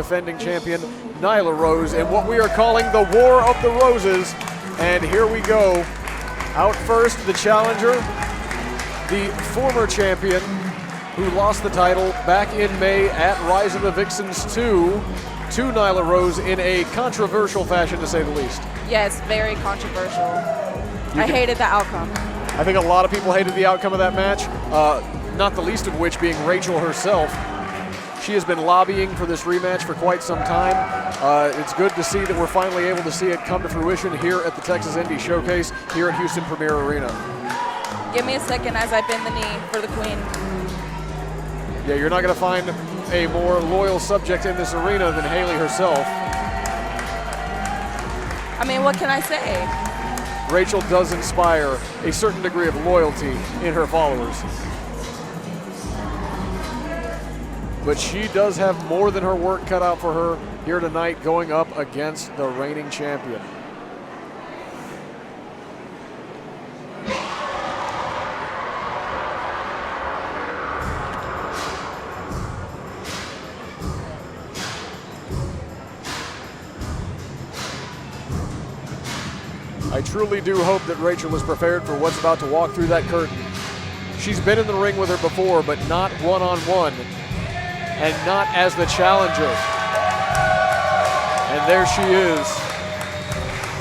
defending champion Nyla Rose in what we are calling the War of the Roses. And here we go. Out first, the challenger, the former champion who lost the title back in May at Rise of the Vixens 2 to Nyla Rose in a controversial fashion, to say the least. Yes, very controversial. I hated the outcome. I think a lot of people hated the outcome of that match, not the least of which being Raychell herself. She has been lobbying for this rematch for quite some time. It's good to see that we're finally able to see it come to fruition here at the Texas Indie Showcase here at Houston Premier Arena. Give me a second as I bend the knee for the queen. Yeah, you're not going to find a more loyal subject in this arena than Haley herself. I mean, what can I say? Raychell does inspire a certain degree of loyalty in her followers. But she does have more than her work cut out for her here tonight going up against the reigning champion. I truly do hope that Raychell is prepared for what's about to walk through that curtain. She's been in the ring with her before, but not one-on-one, and not as the challenger. And there she is,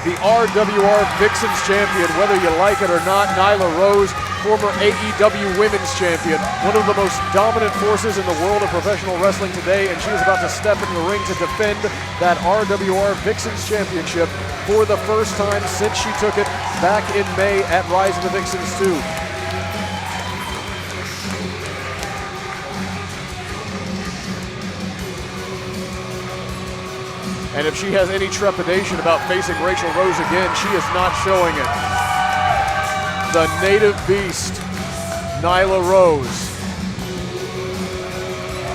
the RWR Vixens champion, whether you like it or not, Nyla Rose, former AEW Women's Champion, one of the most dominant forces in the world of professional wrestling today, and she is about to step in the ring to defend that RWR Vixens Championship for the first time since she took it back in May at Rise of the Vixens 2. And if she has any trepidation about facing Raychell Rose again, she is not showing it. The native beast, Nyla Rose.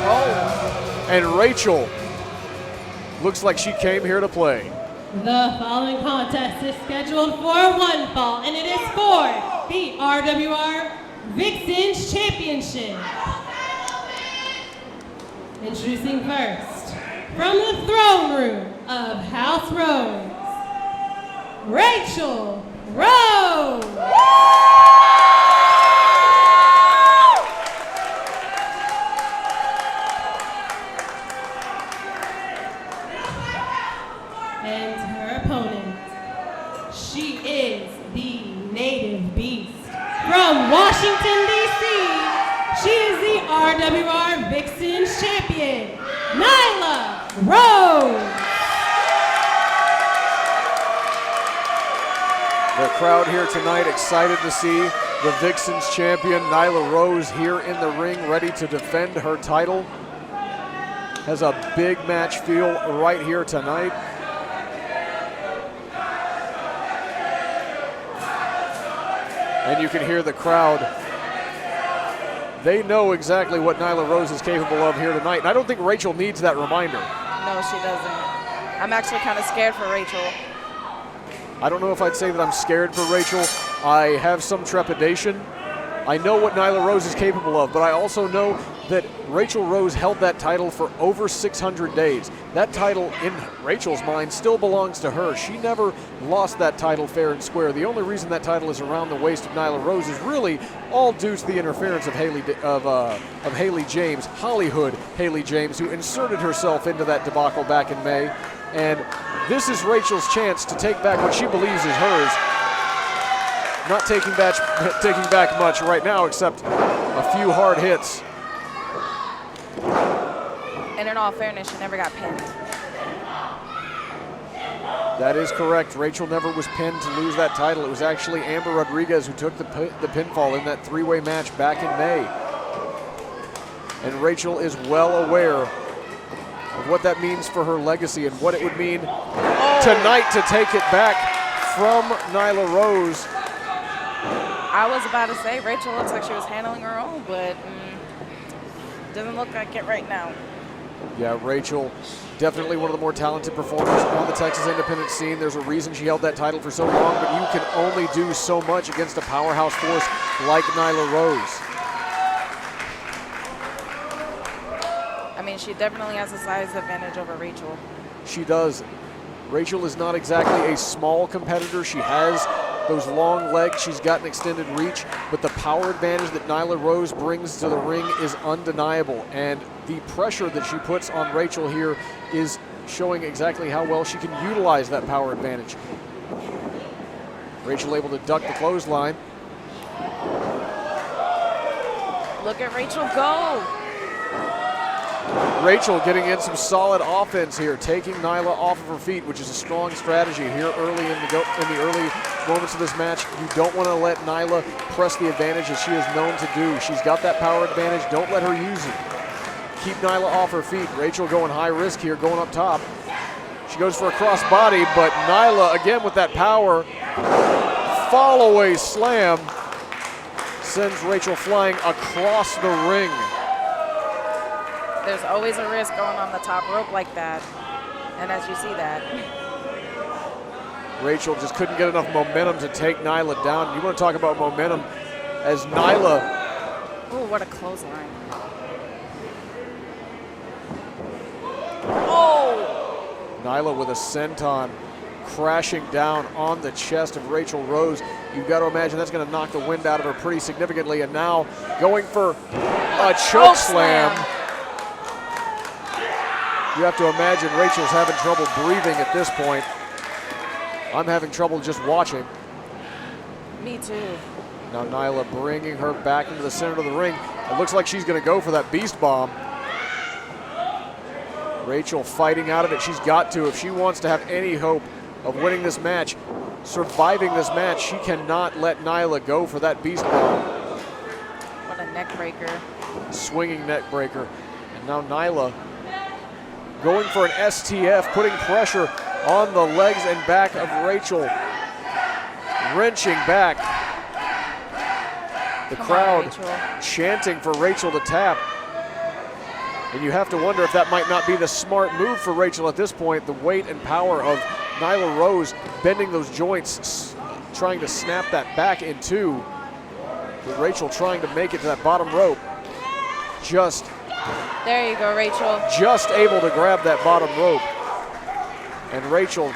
Oh. And Raychell looks like she came here to play. The following contest is scheduled for one fall, and it is for the RWR Vixens Championship. Introducing first, from the throne room of House Rose, Raychell Rose. And her opponent, she is the native beast from Washington, D.C. She is the RWR Vixens champion, Nyla Rose. The crowd here tonight excited to see the Vixens champion, Nyla Rose, here in the ring, ready to defend her title. Has a big match feel right here tonight. And you can hear the crowd. They know exactly what Nyla Rose is capable of here tonight. And I don't think Raychell needs that reminder. No, she doesn't. I'm actually kind of scared for Raychell. I don't know if I'd say that I'm scared for Raychell. I have some trepidation. I know what Nyla Rose is capable of, but I also know that Raychell Rose held that title for over 600 days. That title, in Rachel's mind, still belongs to her. She never lost that title fair and square. The only reason that title is around the waist of Nyla Rose is really all due to the interference of Haley James, Hollywood Haley James, who inserted herself into that debacle back in May. And this is Rachel's chance to take back what she believes is hers. Not taking back much right now, except a few hard hits. And in all fairness, she never got pinned. That is correct. Raychell never was pinned to lose that title. It was actually Amber Rodriguez who took the pinfall in that three-way match back in May. And Raychell is well aware of what that means for her legacy and what it would mean tonight to take it back from Nyla Rose. I was about to say, Raychell looks like she was handling her own, but doesn't look like it right now. Yeah, Raychell, definitely one of the more talented performers on the Texas independent scene. There's a reason she held that title for so long, but you can only do so much against a powerhouse force like Nyla Rose. I mean, mean, she definitely has a size advantage over Raychell. She does. Raychell is not exactly a small competitor. She has those long legs. She's got an extended reach, but the power advantage that Nyla Rose brings to the ring is undeniable. And the pressure that she puts on Raychell here is showing exactly how well she can utilize that power advantage. Raychell able to duck the clothesline. Look at Raychell go. Raychell getting in some solid offense here, taking Nyla off of her feet, which is a strong strategy here early in the early moments of this match. You don't want to let Nyla press the advantage as she is known to do. She's got that power advantage. Don't let her use it. Keep Nyla off her feet. Raychell going high risk here, going up top. She goes for a cross body, but Nyla again with that power. Fall away slam sends Raychell flying across the ring. There's always a risk going on the top rope like that. And as you see that. Raychell just couldn't get enough momentum to take Nyla down. You want to talk about momentum as Nyla. Oh, what a clothesline. Oh! Nyla with a senton crashing down on the chest of Raychell Rose. You've got to imagine that's going to knock the wind out of her pretty significantly. And now going for a choke slam. You have to imagine Rachel's having trouble breathing at this point. I'm having trouble just watching. Me too. Now Nyla bringing her back into the center of the ring. It looks like she's going to go for that beast bomb. Raychell fighting out of it. She's got to. If she wants to have any hope of winning this match, surviving this match, she cannot let Nyla go for that beast bomb. What a neck breaker. Swinging neck breaker. And now Nyla going for an STF, putting pressure on the legs and back of Raychell. Wrenching back. The crowd chanting for Raychell to tap. And you have to wonder if that might not be the smart move for Raychell at this point. The weight and power of Nyla Rose bending those joints, trying to snap that back in two. With Raychell trying to make it to that bottom rope. There you go, Raychell. Just able to grab that bottom rope. And Raychell.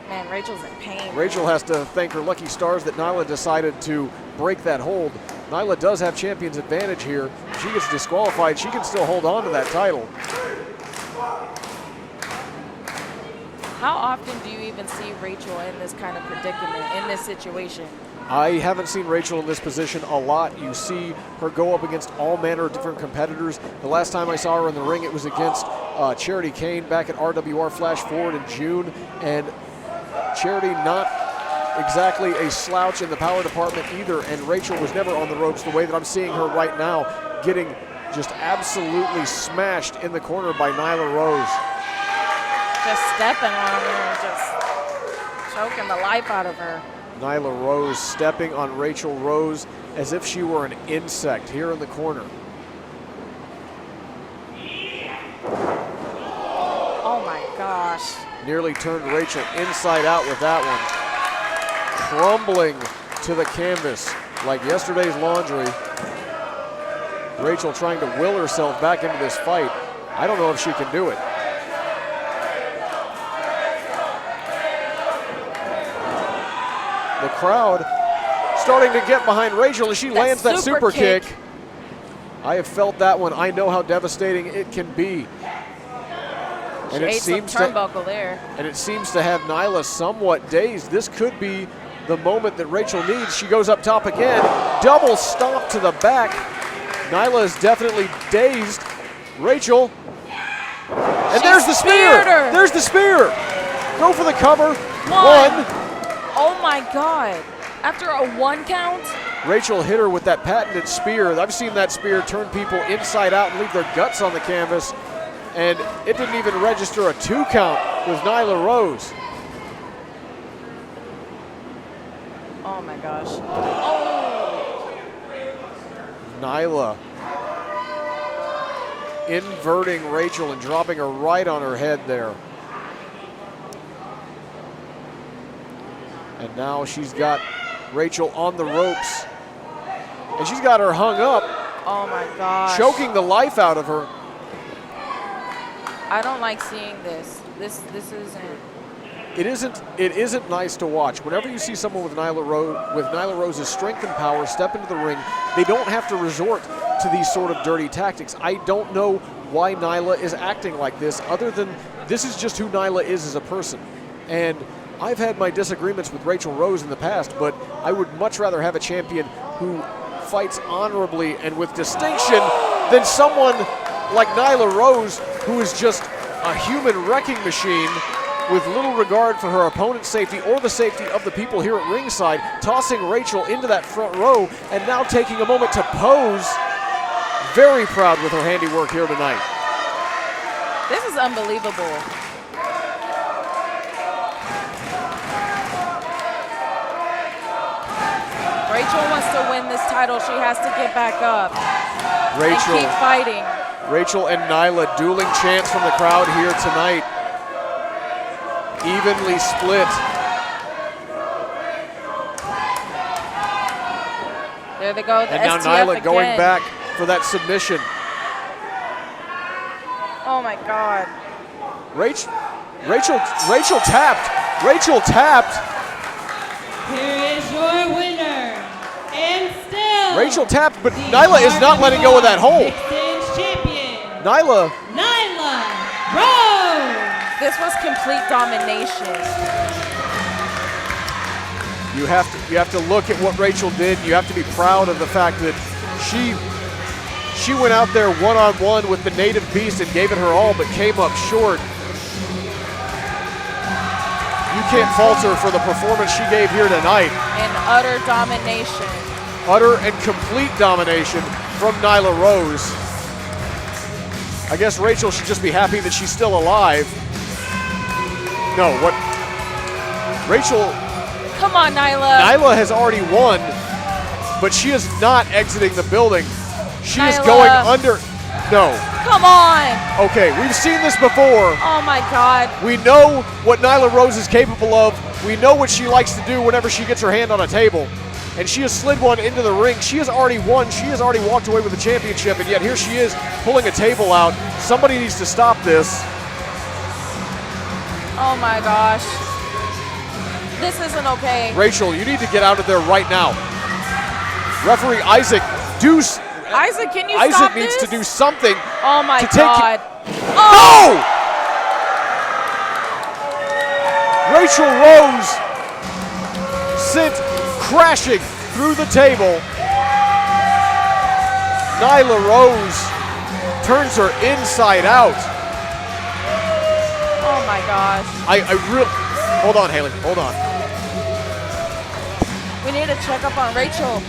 Man, Rachel's in pain. Raychell has to thank her lucky stars that Nyla decided to break that hold. Nyla does have champion's advantage here. If she gets disqualified, she can still hold on to that title. How often do you even see Raychell in this kind of predicament, in this situation? I haven't seen Raychell in this position a lot. You see her go up against all manner of different competitors. The last time I saw her in the ring, it was against Charity Kane back at RWR Flash Forward in June. And Charity not exactly a slouch in the power department either. And Raychell was never on the ropes the way that I'm seeing her right now, getting just absolutely smashed in the corner by Nyla Rose. Just stepping on her, just choking the life out of her. Nyla Rose stepping on Raychell Rose as if she were an insect here in the corner. Oh my gosh. Nearly turned Raychell inside out with that one. Crumbling to the canvas like yesterday's laundry. Raychell trying to will herself back into this fight. I don't know if she can do it. The crowd starting to get behind Raychell as she lands that super kick. I have felt that one. I know how devastating it can be. And it seems turnbuckle there. And it seems to have Nyla somewhat dazed. This could be the moment that Raychell needs. She goes up top again. Double stomp to the back. Nyla is definitely dazed. Raychell. And there's the spear. There's the spear. Go for the cover. One. Oh my God. After a 1 count? Raychell hit her with that patented spear. I've seen that spear turn people inside out and leave their guts on the canvas. And it didn't even register a 2 count with Nyla Rose. Oh my gosh. Oh! Nyla inverting Raychell and dropping her right on her head there. And now she's got Raychell on the ropes. And she's got her hung up. Oh my gosh. Choking the life out of her. I don't like seeing this. This isn't. It isn't nice to watch. Whenever you see someone with Nyla Rose's strength and power step into the ring, they don't have to resort to these sort of dirty tactics. I don't know why Nyla is acting like this, other than this is just who Nyla is as a person. And I've had my disagreements with Raychell Rose in the past, but I would much rather have a champion who fights honorably and with distinction than someone like Nyla Rose, who is just a human wrecking machine with little regard for her opponent's safety or the safety of the people here at ringside, tossing Raychell into that front row and now taking a moment to pose. Very proud with her handiwork here tonight. This is unbelievable. Raychell wants to win this title. She has to get back up and keep fighting. Raychell and Nyla dueling chants from the crowd here tonight. Evenly split. There they go. The and now STF Nyla again. going back for that submission. Oh my God. Raychell tapped. Raychell tapped. Here is your winner, and still Raychell tapped, but Nyla is not letting go of that hold. Vixen's champion, Nyla Rose. This was complete domination. You have to look at what Raychell did. You have to be proud of the fact that she went out there one-on-one with the native beast and gave it her all, but came up short. You can't fault her for the performance she gave here tonight. And utter domination. Utter and complete domination from Nyla Rose. I guess Raychell should just be happy that she's still alive. No, what? Raychell. Come on, Nyla. Nyla has already won, but she is not exiting the building. She is Nyla. going under. No. Come on. Okay, we've seen this before. Oh my God. We know what Nyla Rose is capable of. We know what she likes to do whenever she gets her hand on a table. And she has slid one into the ring. She has already won. She has already walked away with the championship, and yet here she is pulling a table out. Somebody needs to stop this. Oh my gosh. This isn't okay. Raychell, you need to get out of there right now. Referee Isaac, Isaac, can you Isaac stop needs this? to do something. Oh my to take God. Oh! Raychell Rose sent crashing through the table. Nyla Rose turns her inside out. Oh my gosh. Hold on, Haley, hold on. We need to check up on Raychell.